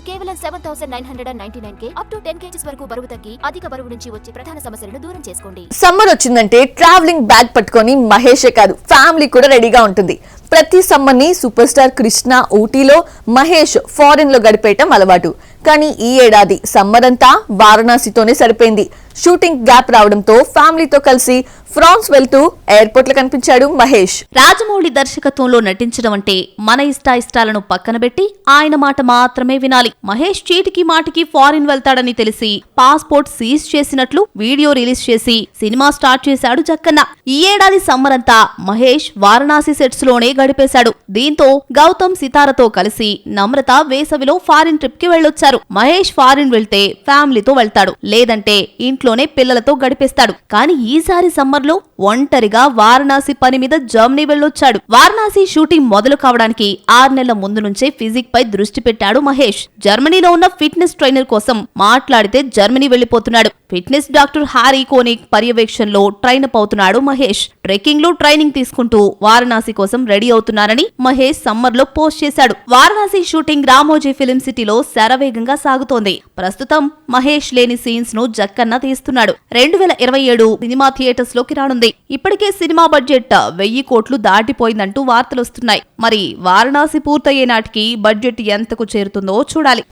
కేవలం 7,999K up to 10 kgs వరకు బరువు తగ్గి అధిక బరువు నుంచి వచ్చే ప్రధాన సమస్యలను దూరం చేసుకోండి. సమ్మర్ వచ్చిందంటే ట్రావెలింగ్ బ్యాగ్ పట్టుకొని మహేషే కాదు ఫ్యామిలీ కూడా రెడీగా ఉంటుంది. ప్రతి సమ్మర్ ని సూపర్ స్టార్ కృష్ణ ఊటీలో, మహేష్ ఫారెన్ లో గడిపేయటం అలవాటు. కానీ ఈ ఏడాది సమ్మర్ అంతా వారణాసితోనే సరిపోయింది. షూటింగ్ గ్యాప్ రావడంతో ఫ్యామిలీతో కలిసి ఫ్రాన్స్ వెళ్తూ ఎయిర్పోర్ట్ లో కనిపించాడు మహేష్. రాజమౌళి దర్శకత్వంలో నటించడం అంటే మన ఇష్టాలను పక్కన పెట్టి ఆయన మాట మాత్రమే వినాలి. మహేష్ చీటికి మాటికి ఫారిన్ వెళ్తాడని తెలిసి పాస్పోర్ట్ సీజ్ చేసినట్లు వీడియో రిలీజ్ చేసి సినిమా స్టార్ట్ చేశాడు జక్కన్న. ఈ ఏడాది సమ్మర్ అంతా మహేష్ వారణాసి సెట్స్ లోనే గడిపేశాడు. దీంతో గౌతమ్ సితారతో కలిసి నమ్రత వేసవిలో ఫారిన్ ట్రిప్ కి వెళ్ళొచ్చారు. మహేష్ ఫారిన్ వెళ్తే ఫ్యామిలీతో వెళ్తాడు, లేదంటే ఇంట్లోనే పిల్లలతో గడిపేస్తాడు. కానీ ఈసారి సమ్మర్ లో ఒంటరిగా వారణాసి పని మీద జర్మనీ వెళ్ళొచ్చాడు. వారణాసి షూటింగ్ మొదలు కావడానికి 6 నెలల ముందు నుంచే ఫిజిక్ పై దృష్టి పెట్టాడు మహేష్. జర్మనీలో ఉన్న ఫిట్నెస్ ట్రైనర్ కోసం మాట్లాడితే జర్మనీ వెళ్లిపోతున్నాడు. ఫిట్నెస్ డాక్టర్ హారీ కోనిక్ పర్యవేక్షణలో ట్రైన్ అప్ అవుతున్నాడు మహేష్. ట్రెక్కింగ్ లో ట్రైనింగ్ తీసుకుంటూ వారణాసి కోసం రెడీ అవుతున్నారని మహేష్ సమ్మర్ లో పోస్ట్ చేశాడు. వారణాసి షూటింగ్ రామోజీ ఫిలిం సిటీలో శరవేగంగా సాగుతోంది. ప్రస్తుతం మహేష్ లేని సీన్స్ ను జక్కన్న తీస్తున్నాడు. 2027 సినిమా థియేటర్స్ లోకి రానుంది. ఇప్పటికే సినిమా బడ్జెట్ 1000 కోట్లు దాటిపోయిందంటూ వార్తలొస్తున్నాయి. మరి వారణాసి పూర్తయ్యే నాటికి బడ్జెట్ ఎంతకు చేరుతుందో చూడాలి.